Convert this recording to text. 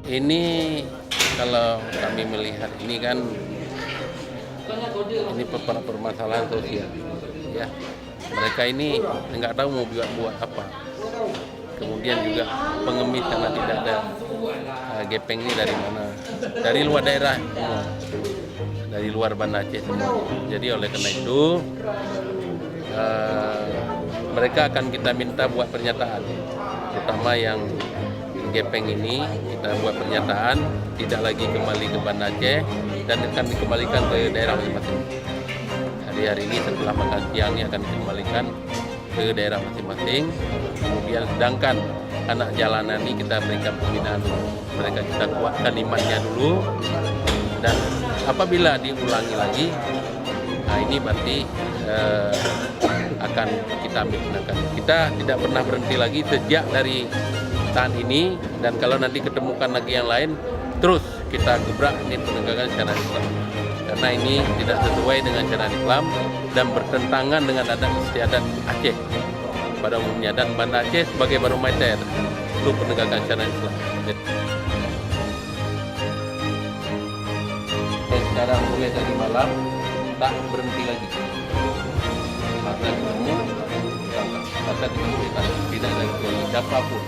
Ini kalau kami melihat ini kan ini permasalahan sosial, ya. Mereka ini nggak tahu mau buat apa. Kemudian juga pengemis karena tidak ada gepeng ini dari mana? Dari luar daerah semua, dari luar Banda Aceh semua. Jadi oleh karena itu mereka akan kita minta buat pernyataan, terutama yang gepeng ini kita buat pernyataan tidak lagi kembali ke Banda Aceh dan akan dikembalikan ke daerah masing-masing. Hari ini setelah makan siang ini akan dikembalikan ke daerah masing-masing. Kemudian sedangkan anak jalanan ini kita berikan pembinaan dulu. Mereka kita kuatkan imannya dulu, dan apabila diulangi lagi, nah ini berarti akan kita ambil tindakan. Kita tidak pernah berhenti lagi sejak dari tahun ini, dan kalau nanti ketemukan lagi yang lain, terus kita gebrak ini penegakan syariat Islam. Karena ini tidak sesuai dengan syariat Islam dan bertentangan dengan adat istiadat Aceh pada umumnya, dan Banda Aceh sebagai barometer untuk penegakan syariat Islam. Sekarang mulai dari malam tak berhenti lagi. Maka ketemu tangkap, maka tidak ada kecuali siapapun.